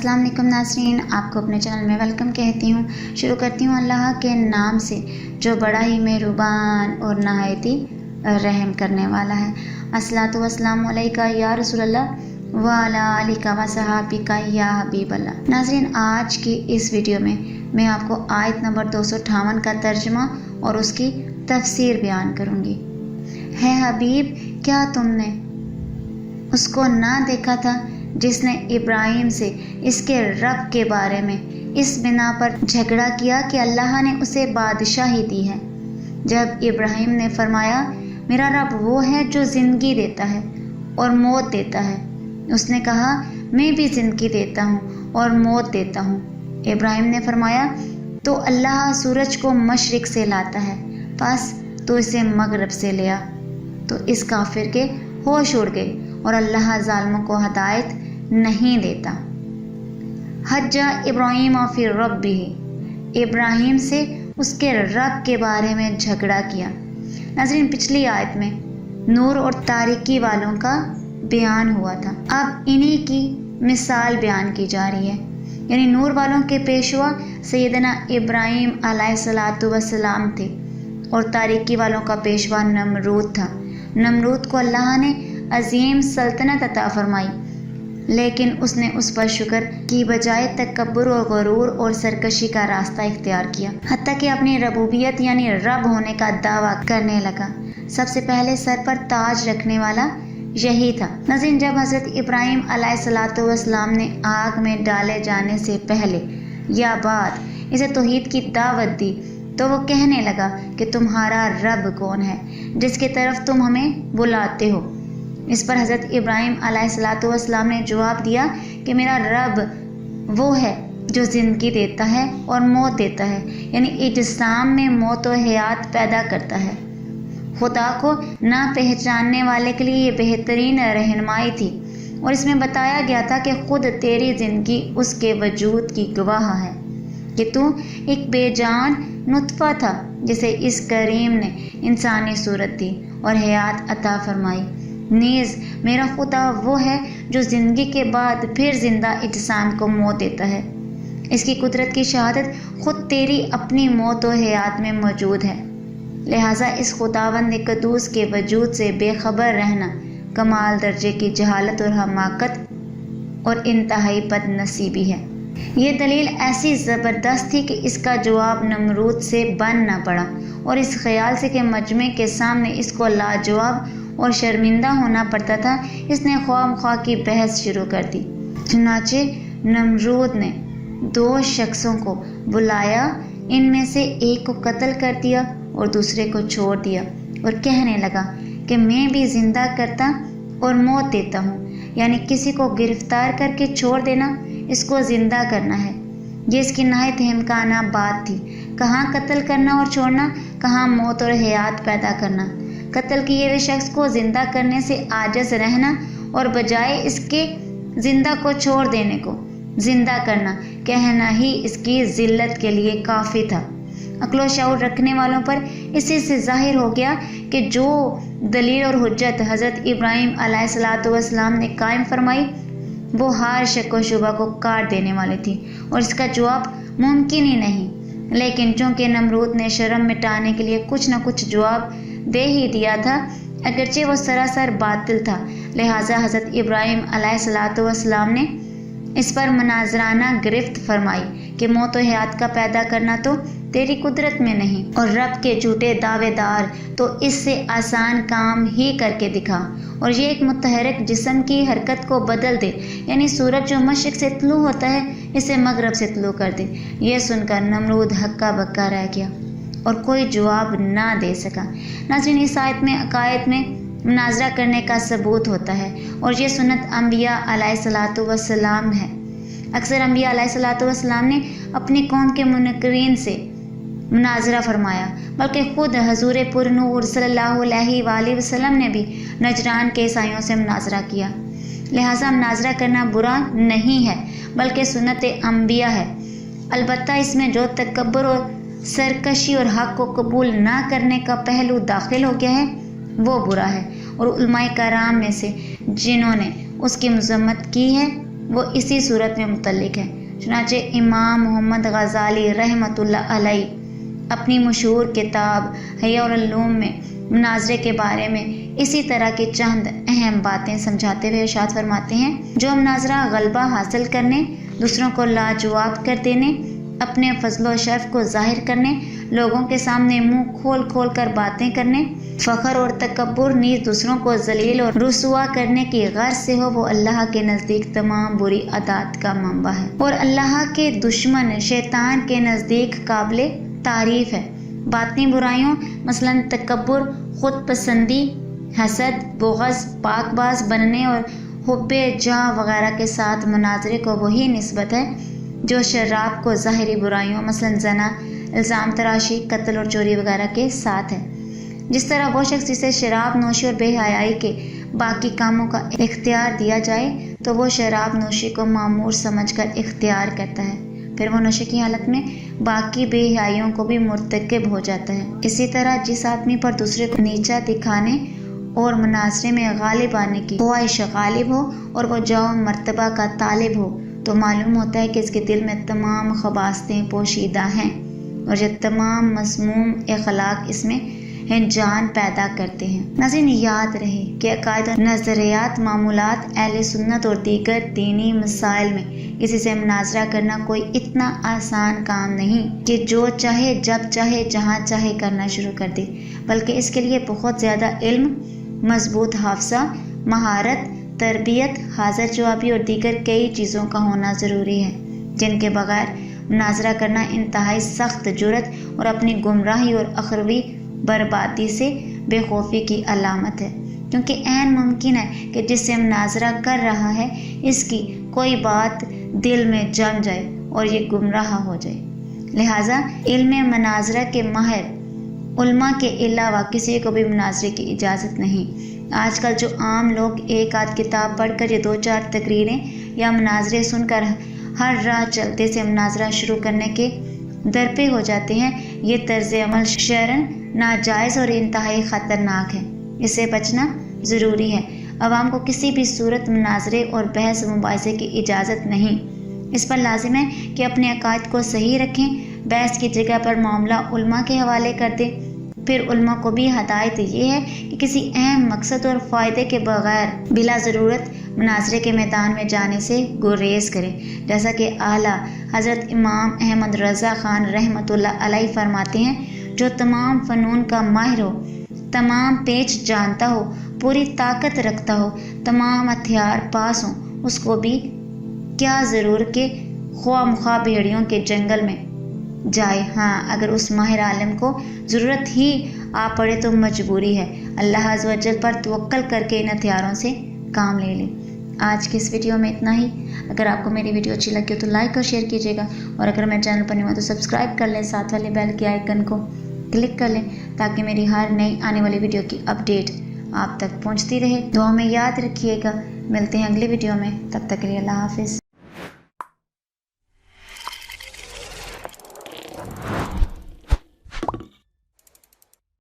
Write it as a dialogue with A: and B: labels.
A: अस्सलाम वालेकुम नाज़रीन, आपको अपने चैनल में वेलकम कहती हूँ। शुरू करती हूँ अल्लाह के नाम से जो बड़ा ही मेहरबान और नहायती रहम करने वाला है। अस्सलातु वस्सलामु अलैका या रसूलल्लाह व अला आलिका व सहाबिका या हबीबल्लाह। नाज़रीन, आज की इस वीडियो में मैं आपको आयत नंबर 258 का तर्जुमा और उसकी तफसीर बयान करूँगी। है हबीब, क्या तुमने उसको ना देखा था जिसने इब्राहिम से इसके रब के बारे में इस बिना पर झगड़ा किया कि अल्लाह ने उसे बादशाही दी है। जब इब्राहिम ने फरमाया, मेरा रब वो है जो ज़िंदगी देता है और मौत देता है, उसने कहा, मैं भी ज़िंदगी देता हूँ और मौत देता हूँ। इब्राहिम ने फरमाया, तो अल्लाह सूरज को मशरिक़ से लाता है, बस तो इसे मगरब से ले आ। तो इस काफिर के होश उड़ गए और अल्लाह ज़ालिमों को हिदायत नहीं देता। हज्जा इब्राहिम फी रब्बिही, इब्राहिम से उसके रब के बारे में झगड़ा किया। नाज़रीन, पिछली आयत में नूर और तारीकी वालों का बयान हुआ था, अब इन्हीं की मिसाल बयान की जा रही है। यानी नूर वालों के पेशवा सैयदना इब्राहिम अलैहिस्सलातु वस्सलाम थे और तारीकी वालों का पेशवा नमरूद था। नमरूद को अल्लाह ने अजीम सल्तनत अता फरमाई, लेकिन उसने उस पर शुक्र की बजाय तकब्बुर और गरूर और सरकशी का रास्ता इख्तियार किया, हत्ता कि अपनी रबूबियत यानी रब होने का दावा करने लगा। सबसे पहले सर पर ताज रखने वाला यही था। नाज़रीन, जब हज़रत इब्राहिम अलैहिस्सलातु वस्सलाम ने आग में डाले जाने से पहले या बाद इसे तौहीद की दावत दी तो वो कहने लगा कि तुम्हारा रब कौन है जिसकी तरफ तुम हमें बुलाते हो। इस पर हज़रत इब्राहिम अलैहिस्सलातु वस्सलाम ने जवाब दिया कि मेरा रब वो है जो ज़िंदगी देता है और मौत देता है, यानी इज्साम में मौत और हयात पैदा करता है। खुदा को ना पहचानने वाले के लिए ये बेहतरीन रहनुमाई थी और इसमें बताया गया था कि खुद तेरी ज़िंदगी उसके वजूद की गवाह है कि तू एक बेजान नुतफ़ा था जिसे इस करीम ने इंसानी सूरत दी और हयात अता फरमाई। नीज़ मेरा खुदा वो है जो ज़िंदगी के बाद फिर ज़िंदा इज्साम को मौत देता है। इसकी कुदरत की शहादत खुद तेरी अपनी मौत और हयात में मौजूद है, लिहाजा इस खुदावंद क़ुद्दूस के वजूद से बेखबर रहना कमाल दर्जे की जहालत और हमाकत और इंतहाई बदनसीबी है। ये दलील ऐसी ज़बरदस्त थी कि इसका जवाब नमरूद से बन ना पड़ा और इस ख्याल से कि मजमे के सामने इसको लाजवाब और शर्मिंदा होना पड़ता था, इसने ख्वाम की बहस शुरू कर दी। चुनाचे नमरूद ने दो शख्सों को बुलाया, इनमें से एक को कत्ल कर दिया और दूसरे को छोड़ दिया और कहने लगा कि मैं भी ज़िंदा करता और मौत देता हूँ, यानी किसी को गिरफ्तार करके छोड़ देना, इसको ज़िंदा करना है। ये इसकी नहायत हिमकाना बात थी। कहाँ कत्ल करना और छोड़ना, कहाँ मौत और हयात पैदा करना। कत्ल किए हुए शख्स को ज़िंदा करने से आजिज़ रहना और बजाय इसके ज़िंदा को छोड़ देने को ज़िंदा करना कहना ही इसकी ज़िल्लत के लिए काफ़ी था। अक्ल व शऊर रखने वालों पर इसी से ज़ाहिर हो गया कि जो दलील और हुज्जत हज़रत इब्राहिम अलैहिस्सलातु वस्सलाम ने कायम फरमाई वो हर शक व शुबा को काट देने वाली थी और इसका जवाब मुमकिन ही नहीं। लेकिन चूँकि नमरूद ने शर्म मिटाने के लिए कुछ न कुछ जवाब दे ही दिया था, अगरचे वो सरासर बातिल था, लिहाजा हज़रत इब्राहिम अलैहिस्सलातु वस्सलाम ने इस पर मुनाजराना गिरफ्त फरमाई कि मौत और हयात का पैदा करना तो तेरी कुदरत में नहीं और रब के झूठे दावेदार तो इससे आसान काम ही करके दिखा और ये एक मुतहरक जिस्म की हरकत को बदल दे, यानी सूरज जो मशरिक़ से तुलू होता है इसे मगरब से तुलू कर दे। यह सुनकर नमरूद हक्का बक्का रह गया और कोई जवाब ना दे सका। नाज़रीन, इस आयत में अकायद में मुनाजरा करने का सबूत होता है और ये सुन्नत अंबिया अलैहिस्सलातु वस्सलाम है। अक्सर अंबिया अलैहिस्सलातु वस्सलाम ने अपनी कौम के मुनकरीन से मुनाजरा फरमाया, बल्कि ख़ुद हज़ूर पुरनूर सल्लल्लाहु अलैहि वसल्लम ने भी नजरान के ईसाइयों से मुनाजरा किया। लिहाजा मुनाजरा करना बुरा नहीं है बल्कि सुन्नत अंबिया है। अलबत्ता इसमें जो तकब्बुर और सरकशी और हक़ को कबूल ना करने का पहलू दाखिल हो गया है वो बुरा है और उलमाए कराम में से जिन्होंने उसकी मज़म्मत की है وہ اسی صورت میں متعلق ہے۔ چنانچہ امام محمد غزالی رحمۃ اللہ علیہ اپنی مشہور کتاب احیاء العلوم میں مناظرے کے بارے میں اسی طرح کی چند اہم باتیں سمجھاتے ہوئے ارشاد فرماتے ہیں: جو مناظرہ غلبہ حاصل کرنے، دوسروں کو لاجواب کر دینے، اپنے فضل و شرف کو ظاہر کرنے، لوگوں کے سامنے منہ کھول کھول کر باتیں کرنے، فخر اور تکبر نیز دوسروں کو ذلیل اور رسوا کرنے کی غرض سے ہو، وہ اللہ کے نزدیک تمام بری عادات کا منبع ہے اور اللہ کے دشمن شیطان کے نزدیک قابل تعریف ہے۔ باطنی برائیوں مثلا تکبر، خود پسندی، حسد، بغض، پاک باز بننے اور حب جاہ وغیرہ کے ساتھ مناظرے کو وہی نسبت ہے جو شراب کو ظاہری برائیوں مثلا زنا، الزام تراشی، قتل اور چوری وغیرہ کے ساتھ ہے۔ جس طرح وہ شخص جسے شراب نوشی اور بے حیائی کے باقی کاموں کا اختیار دیا جائے تو وہ شراب نوشی کو معمور سمجھ کر اختیار کرتا ہے، پھر وہ نشے کی حالت میں باقی بے حیائیوں کو بھی مرتکب ہو جاتا ہے۔ اسی طرح جس آدمی پر دوسرے کو نیچا دکھانے اور مناظرے میں غالب آنے کی خواہش غالب ہو اور وہ جاہ مرتبہ کا طالب ہو تو معلوم ہوتا ہے کہ اس کے دل میں تمام خباثتیں پوشیدہ ہیں اور یہ تمام مسموم اخلاق اس میں ہنجان پیدا کرتے ہیں۔ ناظرین، یاد رہے کہ عقائد اور نظریات، معمولات، اہل سنت اور دیگر دینی مسائل میں کسی سے مناظرہ کرنا کوئی اتنا آسان کام نہیں کہ جو چاہے جب چاہے جہاں چاہے کرنا شروع کر دے، بلکہ اس کے لیے بہت زیادہ علم، مضبوط حافظہ، مہارت، تربیت، حاضر جوابی اور دیگر کئی چیزوں کا ہونا ضروری ہے، جن کے بغیر مناظرہ کرنا انتہائی سخت جرأت اور اپنی گمراہی اور اخروی بربادی سے بے خوفی کی علامت ہے، کیونکہ عین ممکن ہے کہ جس سے مناظرہ کر رہا ہے اس کی کوئی بات دل میں جم جائے اور یہ گمراہ ہو جائے۔ لہٰذا علم مناظرہ کے ماہر علماء کے علاوہ کسی کو بھی مناظرے کی اجازت نہیں۔ آج کل جو عام لوگ ایک آدھ کتاب پڑھ کر یا 2-4 تقریریں یا مناظرے سن کر ہر راہ چلتے سے مناظرہ شروع کرنے کے درپے ہو جاتے ہیں، یہ طرز عمل شرعاً ناجائز اور انتہائی خطرناک ہے۔ اس سے بچنا ضروری ہے۔ عوام کو کسی بھی صورت مناظرے اور بحث و مباحثے کی اجازت نہیں۔ اس پر لازم ہے کہ اپنے عقائد کو صحیح رکھیں، بحث کی جگہ پر معاملہ علماء کے حوالے کر دیں۔ پھر علماء کو بھی ہدایت یہ ہے کہ کسی اہم مقصد اور فائدے کے بغیر بلا ضرورت مناظرے کے میدان میں جانے سے گریز کریں، جیسا کہ اعلیٰ حضرت امام احمد رضا خان رحمۃ اللہ علیہ فرماتے ہیں: جو تمام فنون کا ماہر ہو، تمام پیچ جانتا ہو، پوری طاقت رکھتا ہو، تمام ہتھیار پاس ہوں، اس کو بھی کیا ضرور کہ خواہ مخواہ بھیڑیوں کے جنگل میں جائے۔ ہاں، اگر اس ماہر عالم کو ضرورت ہی آ پڑے تو مجبوری ہے اللہ عز و جل پر توکل کر کے ان ہتھیاروں سے کام لے لے۔ آج کی اس ویڈیو میں اتنا ہی۔ اگر آپ کو میری ویڈیو اچھی لگی ہو تو لائک اور شیئر کیجیے گا، اور اگر میرے چینل پر نہیں ہو تو سبسکرائب کر لیں، ساتھ والے بیل کے آئیکن کو کلک کر لیں تاکہ میری ہر نئی آنے والی ویڈیو کی اپڈیٹ آپ تک پہنچتی رہے۔ دعا میں یاد رکھیے گا۔ ملتے ہیں اگلی ویڈیو میں، تب تک کے لیے اللہ حافظ۔